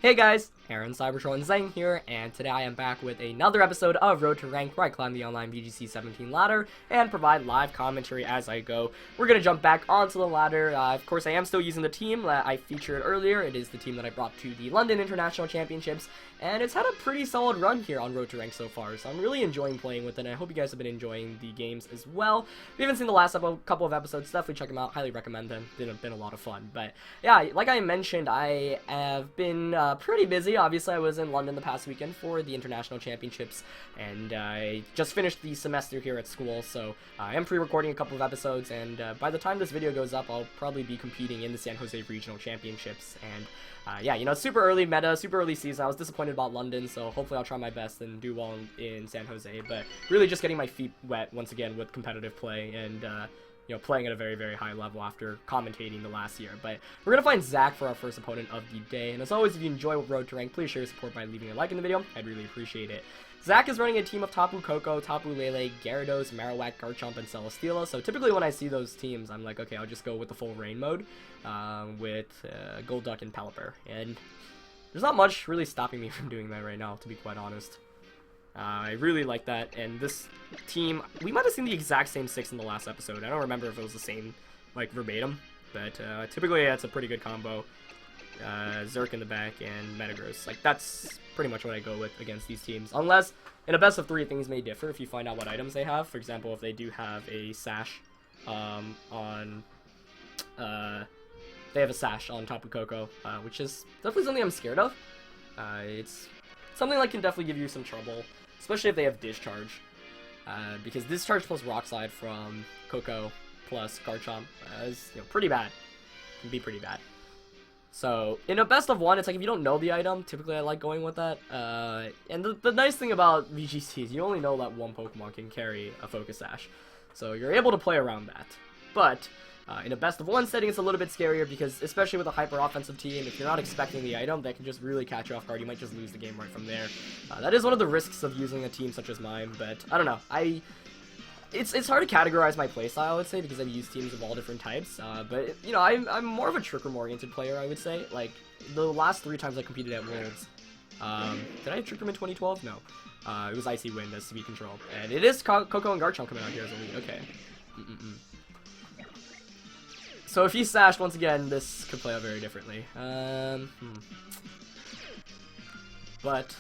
Hey guys, Aaron Cybertron Zeng here, and today I am back with another episode of Road to Rank, where I climb the online VGC 17 ladder and provide live commentary as I go. We're going to jump back onto the ladder. Of course, I am still using the team that I featured earlier. It is the team that I brought to the London International Championships, and it's had a pretty solid run here on Road to Rank so far, so I'm really enjoying playing with it, and I hope you guys have been enjoying the games as well. If you haven't seen the last couple of episodes, definitely check them out. Highly recommend them. It's been a lot of fun. But yeah, like I mentioned, I have been pretty busy. Obviously, I was in London the past weekend for the International Championships, and I just finished the semester here at school, so I am pre-recording a couple of episodes, and by the time this video goes up, I'll probably be competing in the San Jose Regional Championships, and yeah, you know, it's super early meta, super early season. I was disappointed about London, so hopefully I'll try my best and do well in San Jose, but really just getting my feet wet once again with competitive play, and you know, playing at a very, very high level after commentating the last year. But we're going to find Zach for our first opponent of the day. And as always, if you enjoy Road to Rank, please share your support by leaving a like in the video. I'd really appreciate it. Zach is running a team of Tapu Koko, Tapu Lele, Gyarados, Marowak, Garchomp, and Celesteela. So typically when I see those teams, I'm like, okay, I'll just go with the full rain mode with Golduck and Pelipper. And there's not much really stopping me from doing that right now, to be quite honest. I really like that, and this team, we might have seen the exact same 6 in the last episode. I don't remember if it was the same, like, verbatim, but typically it's a pretty good combo. Zerk in the back and Metagross. Like, that's pretty much what I go with against these teams. Unless, in a best of 3, things may differ if you find out what items they have. For example, if they do have a Sash on... they have a Sash on Tapu Koko, which is definitely something I'm scared of. It's something that can definitely give you some trouble. Especially if they have Discharge, because Discharge plus Rock Slide from Koko plus Garchomp is, you know, pretty bad. Can be pretty bad. So in a best of 1, it's like if you don't know the item, typically I like going with that. And the nice thing about VGC is you only know that one Pokemon can carry a Focus Sash, so you're able to play around that. But in a best of 1 setting, it's a little bit scarier because, especially with a hyper offensive team, if you're not expecting the item, that can just really catch you off guard. You might just lose the game right from there. That is one of the risks of using a team such as mine, but I don't know. It's hard to categorize my playstyle, I would say, because I've used teams of all different types. But you know, I'm more of a trick room oriented player, I would say. Like the last 3 times I competed at Worlds, did I trick room in 2012? No. It was Icy Wind as to be controlled, and it is Koko and Garchomp coming out here as a lead. Okay. So if he's Sashed, once again, this could play out very differently. But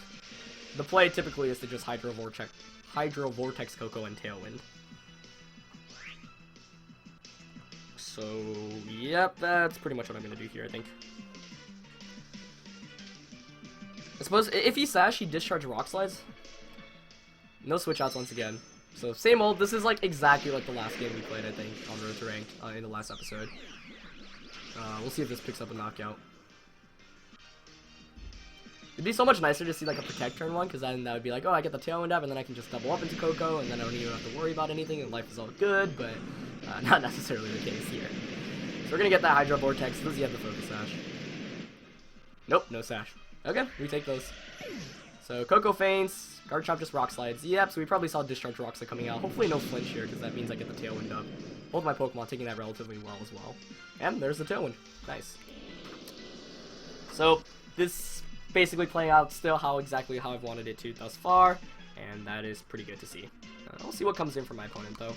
the play typically is to just Hydro Vortex Koko and Tailwind. So, yep, that's pretty much what I'm going to do here, I think. I suppose if he Sash, he Discharge Rock Slides. No Switch Outs once again. So, same old. This is like exactly like the last game we played, I think, on Road to Rank in the last episode. We'll see if this picks up a knockout. It'd be so much nicer to see like a Protect turn 1, because then that would be like, oh, I get the Tailwind up, and then I can just double up into Koko, and then I don't even have to worry about anything, and life is all good, but not necessarily the case here. So we're going to get that Hydro Vortex. Does he have the Focus Sash? Nope, no Sash. Okay, we take those. So Koko faints, Garchomp just Rock Slides. Yep, so we probably saw Discharge Rock Slide coming out. Hopefully no flinch here, because that means I get the Tailwind up. Both my Pokemon taking that relatively well as well. And there's the Tailwind. Nice. So this basically playing out still exactly how I've wanted it to thus far, and that is pretty good to see. I'll see what comes in for my opponent though.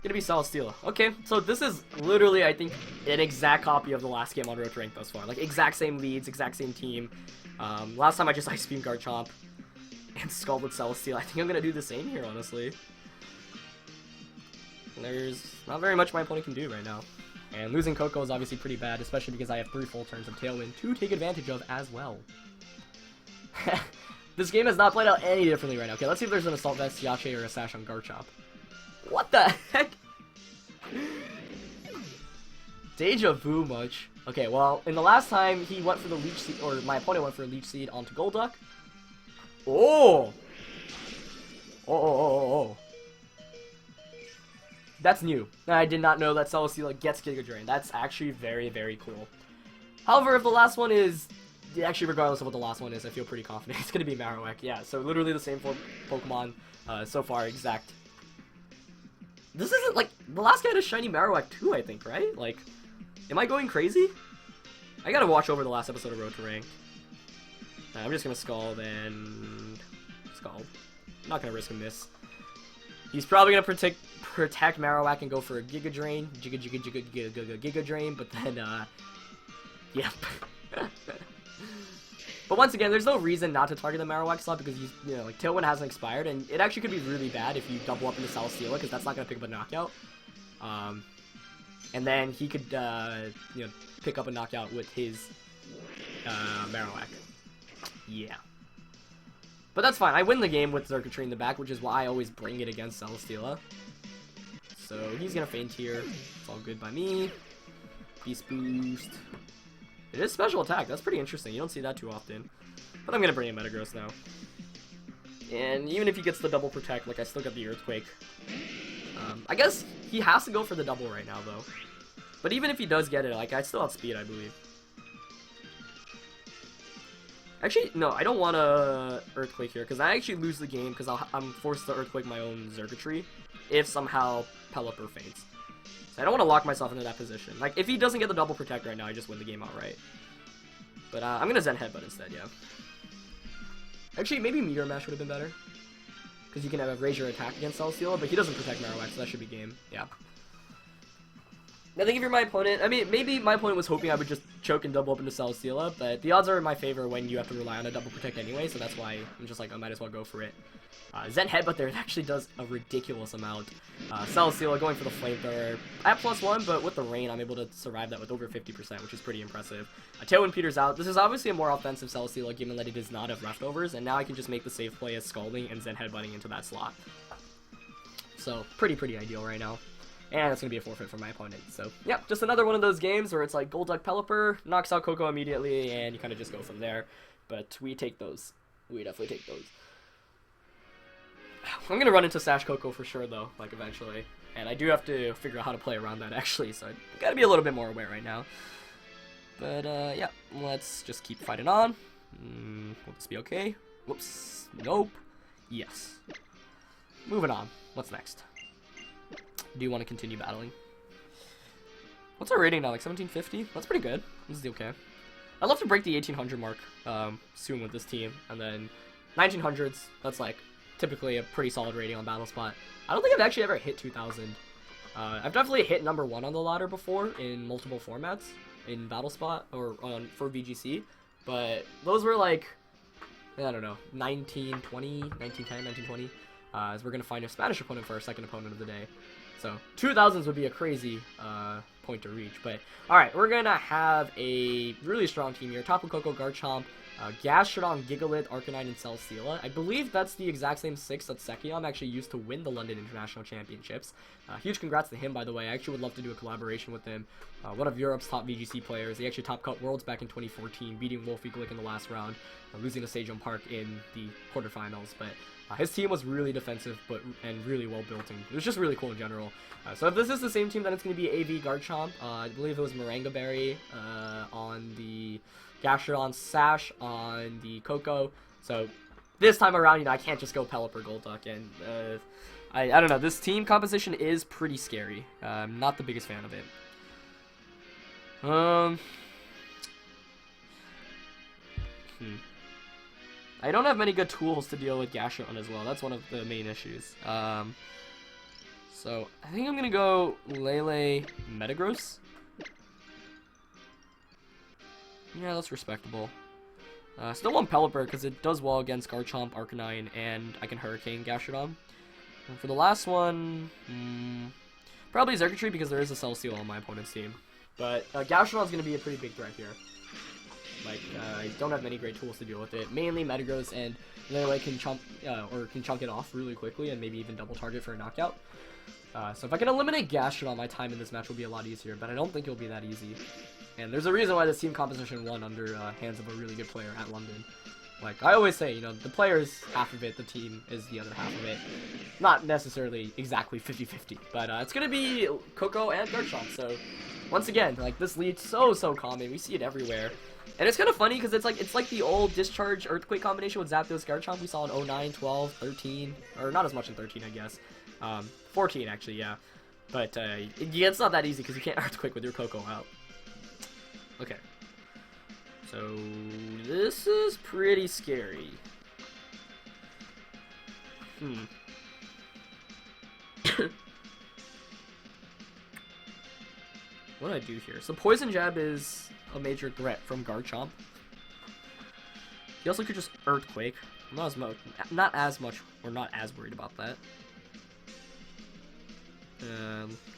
Gonna be Celesteela. Okay, so this is literally, I think, an exact copy of the last game on Road to Rank thus far. Like, exact same leads, exact same team. Last time I just Ice Beam Garchomp and Scald with Celesteela. I think I'm gonna do the same here, honestly. There's not very much my opponent can do right now. And losing Koko is obviously pretty bad, especially because I have 3 full turns of Tailwind to take advantage of as well. This game has not played out any differently right now. Okay, let's see if there's an Assault Vest, Yache, or a Sash on Garchomp. What the heck? Deja vu much. Okay, well, in the last time, he went for the Leech Seed, or my opponent went for a Leech Seed onto Golduck. Oh! Oh. That's new. I did not know that Celesteela gets Giga Drain. That's actually very, very cool. However, if the last one is... Actually, regardless of what the last one is, I feel pretty confident it's going to be Marowak. Yeah, so literally the same 4 Pokemon so far, exact. This isn't, like... The last guy had a shiny Marowak too, I think, right? Like, am I going crazy? I gotta watch over the last episode of Road to Rank. I'm just gonna Scald and... Scald. I'm not gonna risk a miss. He's probably gonna protect Marowak and go for a Giga Drain. Giga Drain, but then, yeah. But once again, there's no reason not to target the Marowak slot because you know, like Tailwind hasn't expired, and it actually could be really bad if you double up into Celesteela because that's not gonna pick up a knockout. And then he could, you know, pick up a knockout with his Marowak. Yeah. But that's fine. I win the game with Circuitry in the back, which is why I always bring it against Celesteela. So he's gonna Feint here. It's all good by me. Beast Boost. It is special attack. That's pretty interesting. You don't see that too often. But I'm gonna bring in Metagross now. And even if he gets the double protect, like I still got the Earthquake. I guess he has to go for the double right now though. But even if he does get it, like I still have speed, I believe. Actually, no, I don't want to Earthquake here, because I actually lose the game, because I'm forced to Earthquake my own Circuitry, if somehow Pelipper faints. So I don't want to lock myself into that position. Like, if he doesn't get the double protect right now, I just win the game outright. But I'm going to Zen Headbutt instead, yeah. Actually, maybe Meteor Mash would have been better. Because you can raise your attack against Celesteela, but he doesn't protect Marowak, so that should be game, yeah. I think if you're my opponent, I mean, maybe my opponent was hoping I would just choke and double up into Celesteela, but the odds are in my favor when you have to rely on a double protect anyway, so that's why I'm just like, I might as well go for it. Zen Headbutt there, it actually does a ridiculous amount. Celesteela going for the Flamethrower at +1, but with the Rain, I'm able to survive that with over 50%, which is pretty impressive. Tailwind peters out. This is obviously a more offensive Celesteela, given that it does not have leftovers, and now I can just make the safe play as Scalding and Zen Headbutting into that slot. So, pretty ideal right now. And it's going to be a forfeit for my opponent. So, yeah, just another one of those games where it's like Golduck Pelipper, knocks out Coco immediately, and you kind of just go from there. But we take those. We definitely take those. I'm going to run into Sash Coco for sure, though, like, eventually. And I do have to figure out how to play around that, actually, so I got to be a little bit more aware right now. But, yeah, let's just keep fighting on. Will this be okay? Whoops. Nope. Yes. Moving on. What's next? Do you want to continue battling? What's our rating now? Like 1750? That's pretty good. This is okay. I'd love to break the 1800 mark soon with this team. And then 1900s, that's like typically a pretty solid rating on BattleSpot. I don't think I've actually ever hit 2000. I've definitely hit #1 on the ladder before in multiple formats in BattleSpot or for VGC. But those were like, I don't know, 1920, 1910, 1920. As we're going to find a Spanish opponent for our second opponent of the day. So 2000s would be a crazy point to reach. But alright, we're going to have a really strong team here. Tapu Koko, Garchomp, Gastrodon, Gigalith, Arcanine, and Celesteela. I believe that's the exact same 6 that Sekiam actually used to win the London International Championships. Huge congrats to him, by the way. I actually would love to do a collaboration with him. One of Europe's top VGC players. He actually top cut Worlds back in 2014, beating Wolfie Glick in the last round, losing to Sejong Park in the quarterfinals. But his team was really defensive and really well built, and it was just really cool in general. So if this is the same team, then it's going to be AV Garchomp. I believe it was Moringa Berry on the Gastrodon, Sash on the Coco. So this time around, you know, I can't just go Pelipper Golduck, and I don't know. This team composition is pretty scary. I'm not the biggest fan of it. I don't have many good tools to deal with Gastrodon as well. That's one of the main issues. So I think I'm gonna go Lele Metagross. Yeah, that's respectable. Still want Pelipper because it does well against Garchomp, Arcanine, and I can Hurricane Gastrodon. And for the last one, probably Circuitry because there is a Celesteela on my opponent's team. But Gastrodon's going to be a pretty big threat here. Like, I don't have many great tools to deal with it. Mainly Metagross and Lele can chunk it off really quickly and maybe even double target for a knockout. So if I can eliminate Gastrodon, my time in this match will be a lot easier, but I don't think it'll be that easy. And there's a reason why this team composition won under hands of a really good player at London. Like, I always say, you know, the player is half of it, the team is the other half of it. Not necessarily exactly 50-50, but it's going to be Coco and Garchomp, so once again, like, this lead's so common, we see it everywhere. And it's kind of funny, because it's like the old Discharge Earthquake combination with Zapdos Garchomp we saw in 09, 12, 13, or not as much in 13, I guess. 14, actually, yeah. But, it's not that easy, because you can't Earthquake with your Coco out. Okay. So this is pretty scary. What do I do here? So Poison Jab is a major threat from Garchomp. He also could just Earthquake. I'm not as much, or not as worried about that.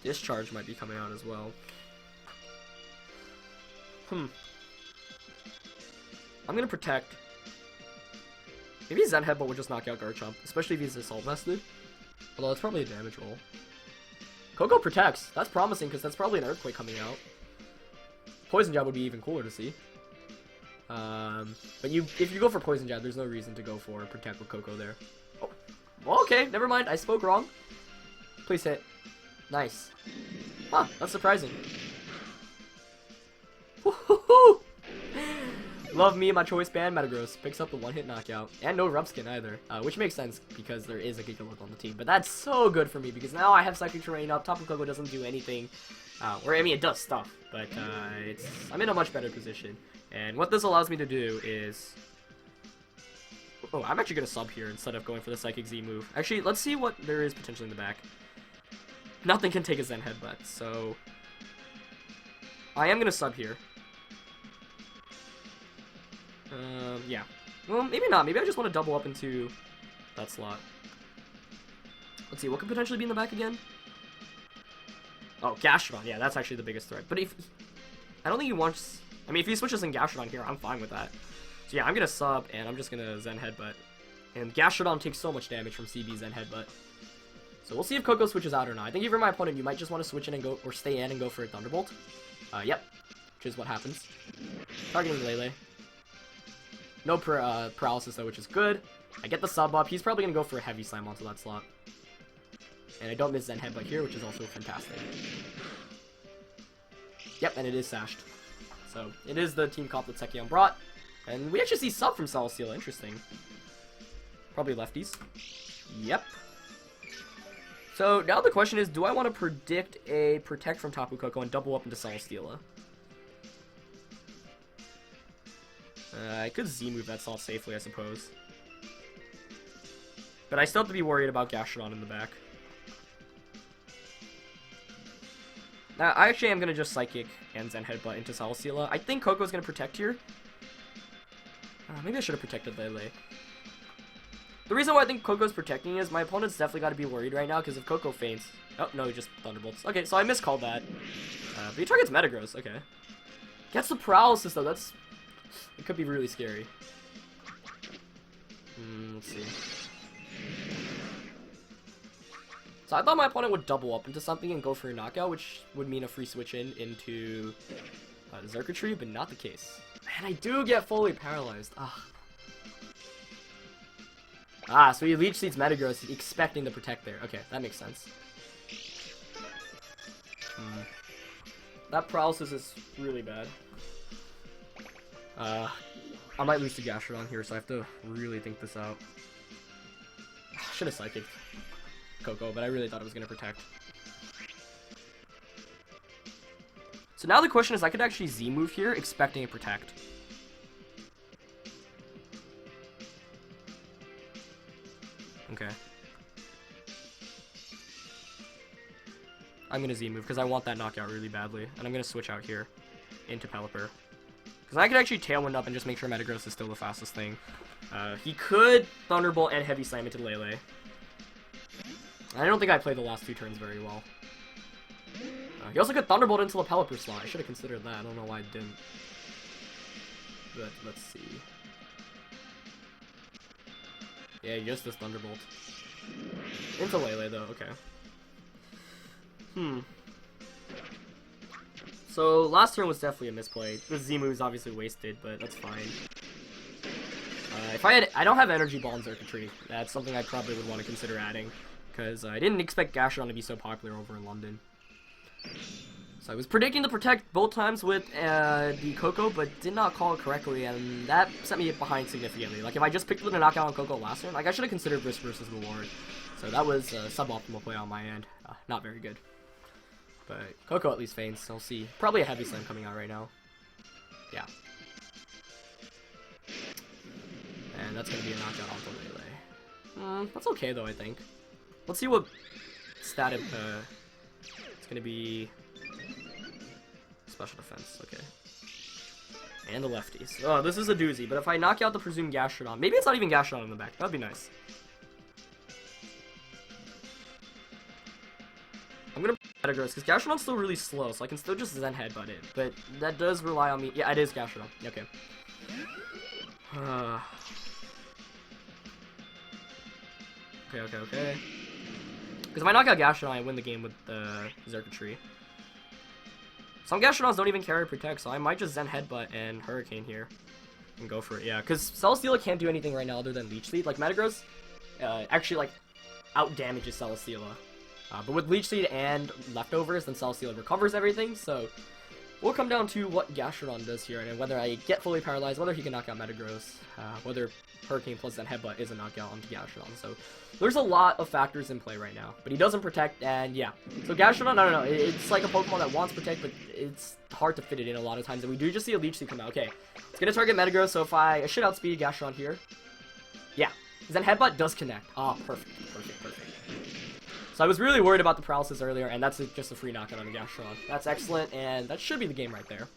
Discharge might be coming out as well. I'm gonna Protect. Maybe Zen Headbutt would just knock out Garchomp, especially if he's Assault Vested. Although it's probably a damage roll. Coco protects. That's promising because that's probably an Earthquake coming out. Poison Jab would be even cooler to see. But if you go for Poison Jab, there's no reason to go for Protect with Coco there. Oh, well, okay, never mind. I spoke wrong. Please hit. Nice. Huh, that's surprising. Woohoo! Love me and my choice band. Metagross picks up the one-hit knockout. And no Rubskin either. Which makes sense because there is a Gigalith on the team. But that's so good for me because now I have Psychic Terrain up. Tapu Koko doesn't do anything. Or, I mean, it does stuff. But I'm in a much better position. And what this allows me to do is... Oh, I'm actually going to sub here instead of going for the Psychic Z move. Actually, let's see what there is potentially in the back. Nothing can take a Zen Headbutt, so... I am going to sub here. Yeah. Well, maybe not. Maybe I just want to double up into that slot. Let's see, what could potentially be in the back again? Oh, Gastrodon. Yeah, that's actually the biggest threat. But if... I don't think he wants... I mean, if he switches in Gastrodon here, I'm fine with that. So yeah, I'm going to sub, and I'm just going to Zen Headbutt. And Gastrodon takes so much damage from CB Zen Headbutt. So we'll see if Coco switches out or not. I think if you're my opponent, you might just want to switch in and go... Or stay in and go for a Thunderbolt. Yep. Which is what happens. Targeting Lele. No paralysis though, which is good. I get the sub up. He's probably going to go for a Heavy Slam onto that slot. And I don't miss Zen Headbutt here, which is also fantastic. Yep, and it is sashed. So, it is the team comp that Sekion brought. And we actually see sub from Celesteela. Interesting. Probably lefties. Yep. So, now the question is, do I want to predict a Protect from Tapu Koko and double up into Celesteela? I could Z-move that Salt safely, I suppose. But I still have to be worried about Gastrodon in the back. Now, I actually am going to just Psychic and Zen Headbutt into Celesteela. I think Coco's going to Protect here. Maybe I should have protected Lele. The reason why I think Coco's protecting is my opponent's definitely got to be worried right now, because if Coco faints... Oh, no, he just Thunderbolts. Okay, so I miscalled that. But he targets Metagross, okay. Gets the Paralysis, though, that's... It could be really scary. Let's see. So I thought my opponent would double up into something and go for a knockout, which would mean a free switch into Xurkitree, but not the case. And I do get fully paralyzed. So he Leech Seeds Metagross, expecting to protect there. Okay, that makes sense. That paralysis is really bad. I might lose to Gastrodon here, so I have to really think this out. Should have Psychic Coco, but I really thought it was going to protect. So now the question is, I could actually Z-move here, expecting a Protect. Okay. I'm going to Z-move, because I want that knockout really badly. And I'm going to switch out here into Pelipper. Because I could actually Tailwind up and just make sure Metagross is still the fastest thing. He could Thunderbolt and Heavy Slam into Lele. I don't think I played the last 2 turns very well. He also could Thunderbolt into the Pelipper slot. I should have considered that. I don't know why I didn't. But let's see. Yeah, he just does Thunderbolt. Into Lele, though. Okay. So, last turn was definitely a misplay. The Z-move is obviously wasted, but that's fine. I don't have Energy Ball in Xurkitree. That's something I probably would want to consider adding. Because I didn't expect Gastrodon to be so popular over in London. So I was predicting to protect both times with the Coco, but did not call it correctly, and that set me behind significantly. Like, if I just picked with a knockout on Coco last turn, like, I should have considered risk versus reward. So that was a suboptimal play on my end. Not very good. But Coco at least faints, so I'll see. Probably a Heavy Slam coming out right now. Yeah. and that's going to be a knockout onto Lele. That's okay, though, I think. Let's see what stat it's going to be. Special defense, okay. And the lefties. Oh, this is a doozy, but if I knock out the presumed Gastrodon, maybe it's not even Gastrodon in the back. That'd be nice. I'm gonna Metagross, because Gastrodon's still really slow, so I can still just Zen Headbutt it. But that does rely on me. Yeah, it is Gastrodon. Okay. Okay. Because if I knock out Gastrodon, I win the game with the Xurkitree. Some Gastrodons don't even carry Protect, so I might just Zen Headbutt and Hurricane here. And go for it, yeah. Because Celesteela can't do anything right now other than Leech Seed. Like, Metagross actually, like, out-damages Celesteela. But with Leech Seed and Leftovers, then Celesteela recovers everything, so we'll come down to what Gastrodon does here, and whether I get fully paralyzed, whether he can knock out Metagross, whether Hurricane plus Zen Headbutt is a knockout onto Gastrodon. So there's a lot of factors in play right now, but he doesn't Protect, and yeah. So Gastrodon, I don't know, it's like a Pokemon that wants Protect, but it's hard to fit it in a lot of times, and we do just see a Leech Seed come out. Okay, it's gonna target Metagross, so if I should outspeed Gastrodon here. Yeah, Zen Headbutt does connect. Ah, perfect. So I was really worried about the paralysis earlier, and that's just a free knockout on the Gastrodon. That's excellent, and that should be the game right there.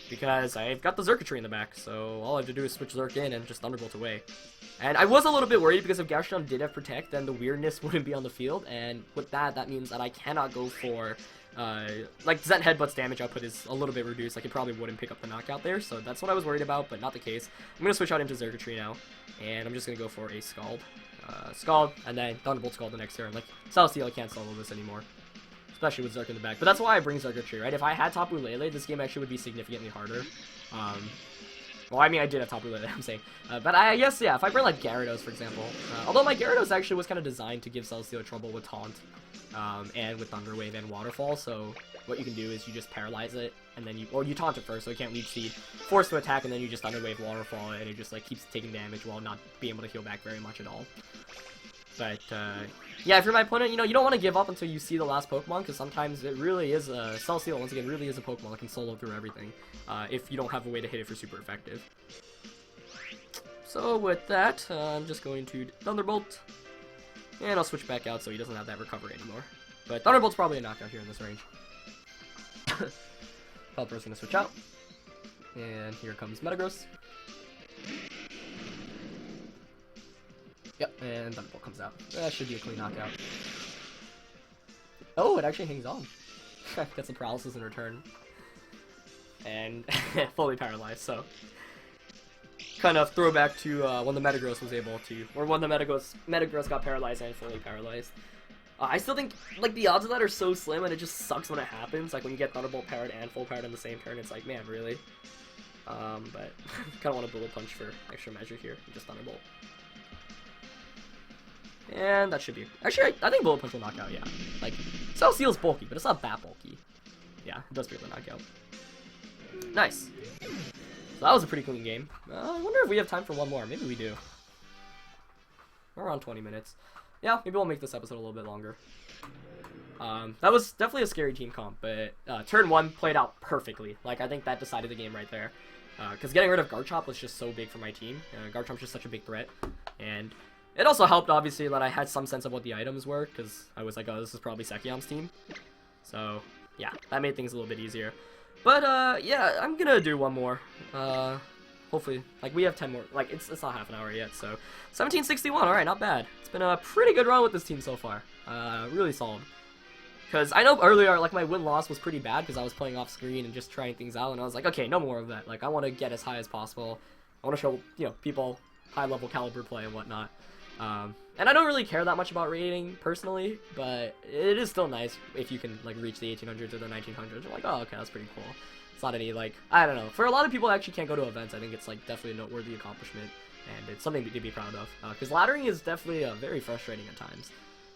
Because I've got the Xurkitree in the back, so all I have to do is switch Zerk in and just Thunderbolt away. And I was a little bit worried because if Gastrodon did have Protect, then the weirdness wouldn't be on the field, and with that, that means that I cannot go for, like, Zen Headbutt's damage output is a little bit reduced, like it probably wouldn't pick up the knockout there, so that's what I was worried about, but not the case. I'm going to switch out into Xurkitree now, and I'm just going to go for a Scald. Scald, and then Thunderbolt Scald the next turn. Like, Celesteela can't solo this anymore. Especially with Zerk in the back. But that's why I bring Xurkitree, right? If I had Tapu Lele, this game actually would be significantly harder. Well, I mean, I did have Tapu Lele, I'm saying. But I guess, yeah, if I bring, like, Gyarados, for example. Although my Gyarados actually was kind of designed to give Celesteela trouble with Taunt. And with Thunder Wave and Waterfall, so what you can do is you just paralyze it, and then you taunt it first, so it can't Leech Seed, force to attack, and then you just Thunder Wave, Waterfall, and it just, like, keeps taking damage while not being able to heal back very much at all. But, yeah, if you're my opponent, you know, you don't want to give up until you see the last Pokemon, because sometimes it really is Celesteela, once again, really is a Pokemon that can solo through everything, if you don't have a way to hit it for super effective. So, with that, I'm just going to Thunderbolt. And I'll switch back out so he doesn't have that recovery anymore. But Thunderbolt's probably a knockout here in this range. Pelipper's gonna switch out. And here comes Metagross. Yep, and Thunderbolt comes out. That should be a clean knockout. Oh, it actually hangs on. Gets the paralysis in return. And fully paralyzed, so kind of throwback to when the Metagross was able to, or when the Metagross got paralyzed and fully paralyzed. I still think, like, the odds of that are so slim, and it just sucks when it happens. Like, when you get Thunderbolt powered and full powered in the same turn, it's like, man, really? But kind of want to Bullet Punch for extra measure here. Just Thunderbolt. And that should be... Actually, I think Bullet Punch will knock out, yeah. Like, Celesteela's bulky, but it's not that bulky. Yeah, it does be able to knock out. Nice. So that was a pretty clean game. I wonder if we have time for one more. Maybe we do. We're around 20 minutes. Yeah, maybe we'll make this episode a little bit longer. That was definitely a scary team comp, but turn 1 played out perfectly. Like, I think that decided the game right there. Because getting rid of Garchomp was just so big for my team. Garchomp's just such a big threat. And it also helped, obviously, that I had some sense of what the items were, because I was like, oh, this is probably Sekiam's team. So, yeah, that made things a little bit easier. But, yeah, I'm gonna do one more. Hopefully, like, we have 10 more, like, it's not half an hour yet, so 1761, alright, not bad. It's been a pretty good run with this team so far. Really solid. Because I know earlier, like, my win-loss was pretty bad because I was playing off screen and just trying things out, and I was like, okay, no more of that. Like, I want to get as high as possible. I want to show, you know, people high-level caliber play and whatnot. And I don't really care that much about rating, personally, but it is still nice if you can, like, reach the 1800s or the 1900s. You're like, oh, okay, that's pretty cool. It's not any, like, I don't know. For a lot of people who actually can't go to events, I think it's, like, definitely a noteworthy accomplishment, and it's something to be proud of. Because laddering is definitely very frustrating at times.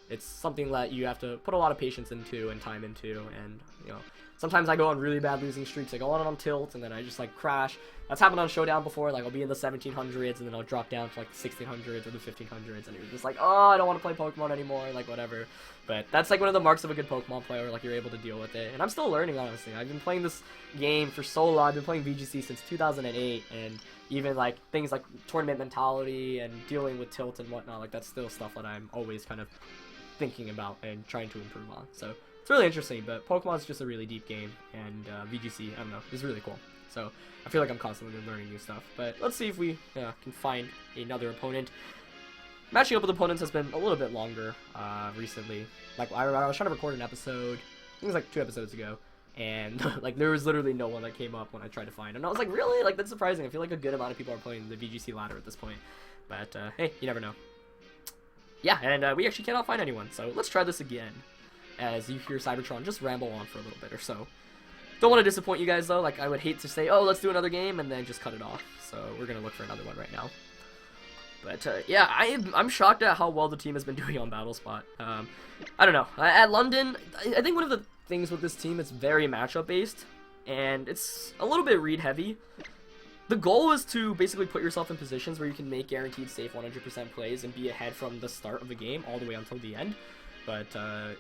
It's something that you have to put a lot of patience into and time into, and, you know, Sometimes I go on really bad losing streaks. I go on tilt, and then I just, like, crash. That's happened on Showdown before. Like, I'll be in the 1700s, and then I'll drop down to, like, the 1600s or the 1500s, and you're just like, oh, I don't want to play Pokemon anymore, like, whatever. But that's, like, one of the marks of a good Pokemon player, like, you're able to deal with it. And I'm still learning, honestly. I've been playing this game for so long. I've been playing VGC since 2008, and even, like, things like tournament mentality and dealing with tilt and whatnot, like, that's still stuff that I'm always kind of thinking about and trying to improve on. So it's really interesting, but Pokemon's just a really deep game, and VGC, I don't know, is really cool. So I feel like I'm constantly learning new stuff. But let's see if we can find another opponent. Matching up with opponents has been a little bit longer recently. Like, I was trying to record an episode, I think it was like 2 episodes ago, and like there was literally no one that came up when I tried to find. And I was like, really? Like, that's surprising. I feel like a good amount of people are playing the VGC ladder at this point. But hey, you never know. Yeah, and we actually cannot find anyone. So let's try this again. As you hear Cybertron just ramble on for a little bit or so. Don't want to disappoint you guys, though. Like, I would hate to say, oh, let's do another game, and then just cut it off. So we're going to look for another one right now. But, yeah, I'm shocked at how well the team has been doing on Battle Spot. I don't know. At London, I think one of the things with this team is very matchup-based, and it's a little bit read-heavy. The goal is to basically put yourself in positions where you can make guaranteed safe 100% plays and be ahead from the start of the game all the way until the end. But,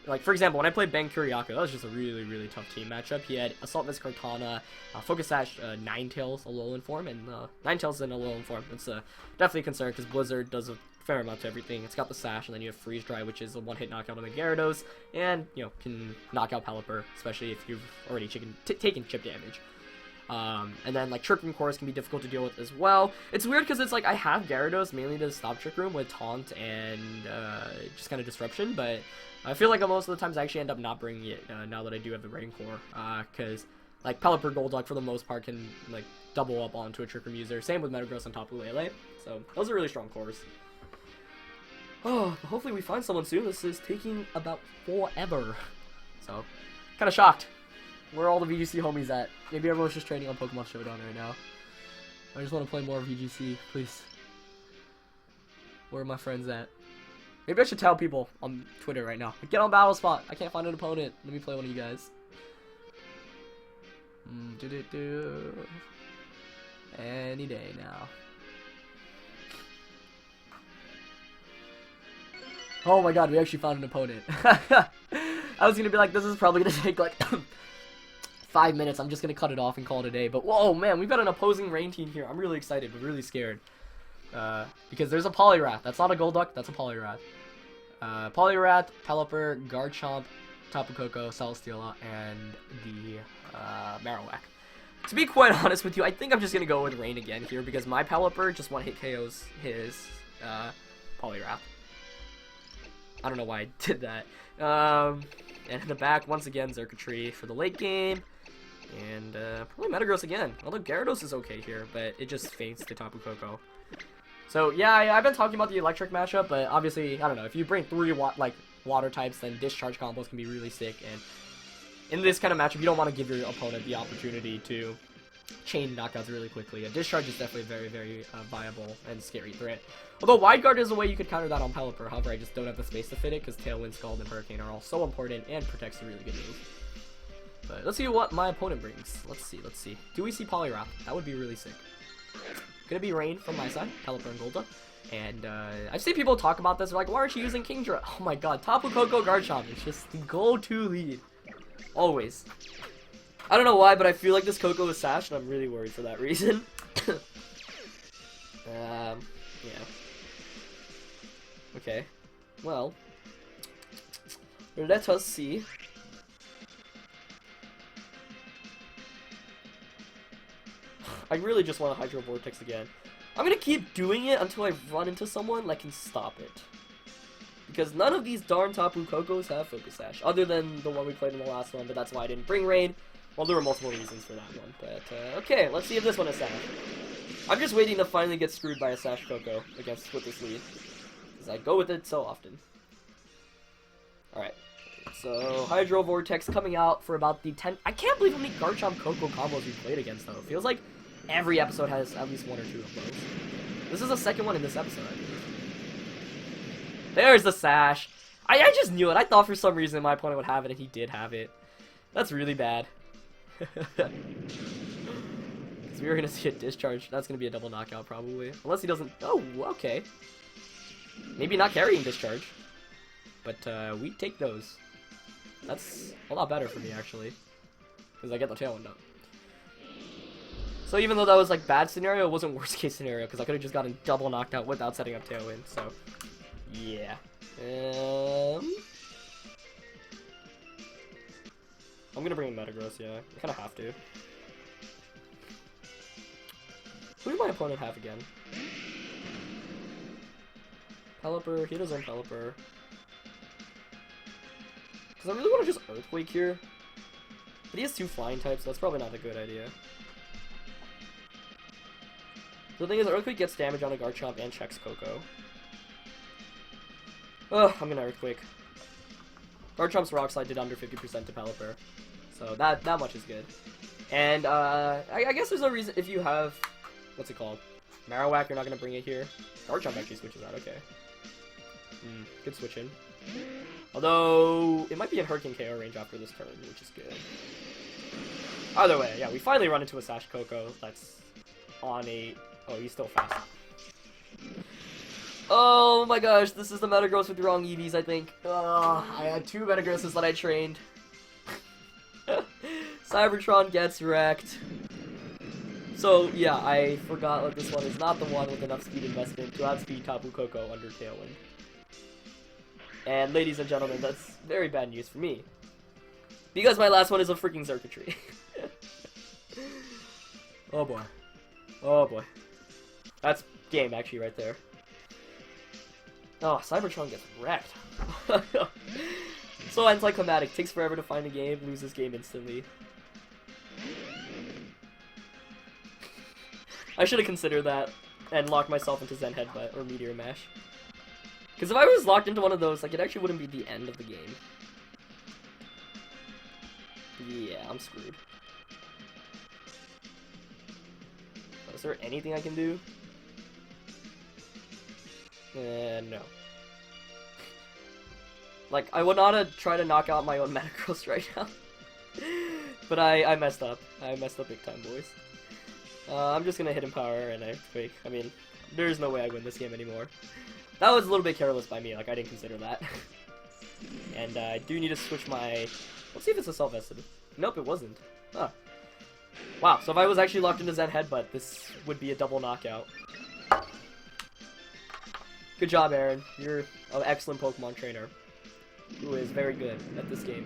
like, for example, when I played Ben Kuriaka, that was just a really, really tough team matchup. He had Assault Miss Kartana, Focus Sash, Ninetales, Alolan form, and Ninetales in Alolan form. It's definitely a concern because Blizzard does a fair amount to everything. It's got the Sash, and then you have Freeze Dry, which is a one-hit knockout on the Gyarados, and, you know, can knock out Pelipper, especially if you've already taken chip damage. And then, like, Trick Room cores can be difficult to deal with as well. It's weird because it's like I have Gyarados mainly to stop Trick Room with Taunt and just kind of Disruption, but I feel like most of the times I actually end up not bringing it now that I do have the Rain Core, because, like, Pelipper Golduck for the most part can, like, double up onto a Trick Room user. Same with Metagross on top of Lele. So those are really strong cores. Oh, hopefully we find someone soon. This is taking about forever. So, kind of shocked. Where are all the VGC homies at? Maybe everyone's just training on Pokemon Showdown right now. I just want to play more VGC, please. Where are my friends at? Maybe I should tell people on Twitter right now. Get on Battle Spot. I can't find an opponent. Let me play one of you guys. Any day now. Oh my god, we actually found an opponent. I was gonna be like, this is probably gonna take like 5 minutes. I'm just gonna cut it off and call it a day. But whoa, man, we've got an opposing rain team here. I'm really excited, but really scared. Because there's a Poliwrath. That's not a Golduck, that's a Poliwrath. Poliwrath, Pelipper, Garchomp, Tapu Koko, Celesteela, and the Marowak. To be quite honest with you, I think I'm just gonna go with Rain again here because my Pelipper just one-hit KOs his Poliwrath. I don't know why I did that. And in the back, once again, Xurkitree for the late game. And probably Metagross again. Although Gyarados is okay here, but it just feints to Tapu Koko. So yeah, I've been talking about the electric matchup, but obviously, I don't know. If you bring 3 water types, then discharge combos can be really sick. And in this kind of matchup, you don't want to give your opponent the opportunity to chain knockouts really quickly. A discharge is definitely a very, very viable and scary threat. Although Wide Guard is a way you could counter that on Pelipper. However, I just don't have the space to fit it because Tailwind, Scald, and Hurricane are all so important and protects a really good move. But let's see what my opponent brings. Let's see. Do we see Poliwrath? That would be really sick. Gonna be Rain from my side, Pelipper and Golduck. And I've seen people talk about this. They're like, why aren't you using Kingdra? Oh my god, Tapu Koko Garchomp is just the go-to lead. Always. I don't know why, but I feel like this Koko is Sash, and I'm really worried for that reason. Yeah. Okay. Well. Let us see. I really just want a Hydro Vortex again. I'm gonna keep doing it until I run into someone that can stop it. Because none of these darn Tapu Kokos have Focus Sash, other than the one we played in the last one, but that's why I didn't bring Rain. Well, there were multiple reasons for that one, but okay, let's see if this one is Sash. I'm just waiting to finally get screwed by a Sash Koko with this lead, because I go with it so often. Alright, so Hydro Vortex coming out for about the 10... I can't believe how many Garchomp Koko combos we played against, though. It feels like every episode has at least 1 or 2 of those. This is the second one in this episode, I believe. There's the Sash. I just knew it. I thought for some reason my opponent would have it, and he did have it. That's really bad. Because we were gonna see a discharge. That's gonna be a double knockout probably, unless he doesn't. Oh, okay. Maybe not carrying discharge, but we take those. That's a lot better for me actually, because I get the tailwind up. So even though that was like bad scenario, it wasn't worst case scenario because I could have just gotten double knocked out without setting up tailwind. So yeah. I'm gonna bring in Metagross, yeah. I kinda have to. Who did my opponent have again? Pelipper, he does own Pelipper. Because I really want to just Earthquake here. But he has 2 flying types, so that's probably not a good idea. The thing is, Earthquake gets damage on a Garchomp and checks Coco. Ugh, I'm gonna Earthquake. Garchomp's Rock Slide did under 50% to Pelipper. So that much is good. And I guess there's no reason if you have, what's it called? Marowak, you're not gonna bring it here. Garchomp actually switches out, okay. Good switch in. Although, it might be in Hurricane KO range after this turn, which is good. Either way, yeah, we finally run into a Sash Coco that's on a... Oh, he's still fast. Oh my gosh, this is the Metagross with the wrong EVs, I think. I had 2 Metagrosses that I trained. Cybertron gets wrecked. So, yeah, I forgot that this one is not the one with enough speed investment to outspeed Tapu Koko under Tailwind. And ladies and gentlemen, that's very bad news for me. Because my last one is a freaking circuitry. Oh boy. Oh boy. That's game actually right there. Oh, Cybertron gets wrecked. So anticlimactic. Takes forever to find a game, loses game instantly. I should have considered that and locked myself into Zen Headbutt or Meteor Mash. Because if I was locked into one of those, like, it actually wouldn't be the end of the game. Yeah, I'm screwed. Is there anything I can do? No. Like, I would not try to knock out my own Metagross right now. But I messed up. I messed up big time, boys. I'm just gonna hit him power and I fake. I mean, there's no way I win this game anymore. That was a little bit careless by me, like I didn't consider that. And I do need to switch my... Let's see if it's a self-vested. Nope, it wasn't. Huh. Wow, so if I was actually locked into Zen Headbutt, this would be a double knockout. Good job, Aaron. You're an excellent Pokemon trainer who is very good at this game.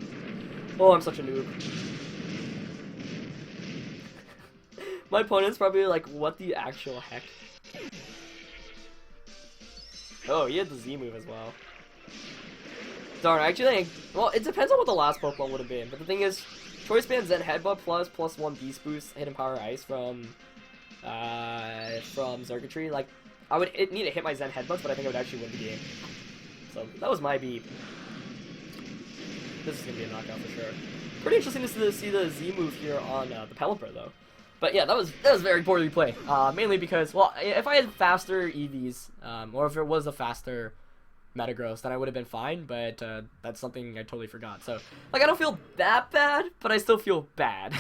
Oh, I'm such a noob. My opponent's probably like, what the actual heck? Oh, he had the Z move as well. Darn, actually, well, it depends on what the last Pokemon would have been. But the thing is, Choice Band Zen Headbutt +1 Beast Boost, Hidden Power Ice from Circuitry. Like, I would need to hit my Zen Headbutts, but I think I would actually win the game. So that was my beat. This is gonna be a knockout for sure. Pretty interesting to see the Z move here on the Pelipper though. But yeah, that was very poorly played. Mainly because, well, if I had faster EVs, or if it was a faster Metagross, then I would have been fine, but that's something I totally forgot. So, like, I don't feel that bad, but I still feel bad,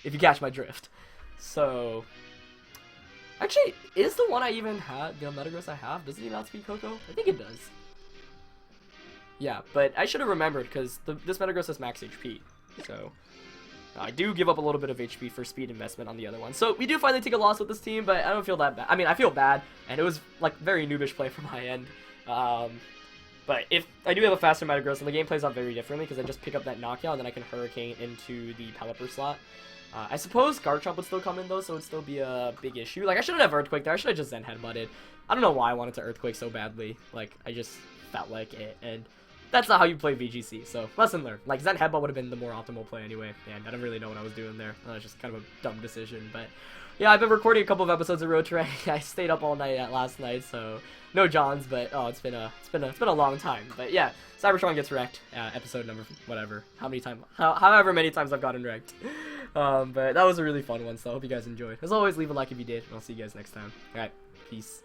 if you catch my drift. So, actually, is the one I even had, the Metagross I have, does it even outspeed Coco? I think it does. Yeah, but I should have remembered, because this Metagross has max HP, so... I do give up a little bit of HP for speed investment on the other one. So we do finally take a loss with this team, but I don't feel that bad. I mean, I feel bad, and it was, like, very noobish play from my end. But if I do have a faster Metagross, and the game plays out very differently, because I just pick up that knockout, and then I can Hurricane into the Pelipper slot. I suppose Garchomp would still come in, though, so it would still be a big issue. Like, I shouldn't have Earthquake there. I should have just Zen Headbutted. I don't know why I wanted to Earthquake so badly. Like, I just felt like it, and... That's not how you play VGC, so lesson learned. Like, Zen Headbutt would have been the more optimal play anyway, and I don't really know what I was doing there. That was just kind of a dumb decision, but... Yeah, I've been recording a couple of episodes of Road to Rank. I stayed up all night last night, so... No Johns, but, oh, it's been a long time. But yeah, Cybertron gets wrecked, episode number, whatever. However many times I've gotten wrecked. But that was a really fun one, so I hope you guys enjoyed. As always, leave a like if you did, and I'll see you guys next time. Alright, peace.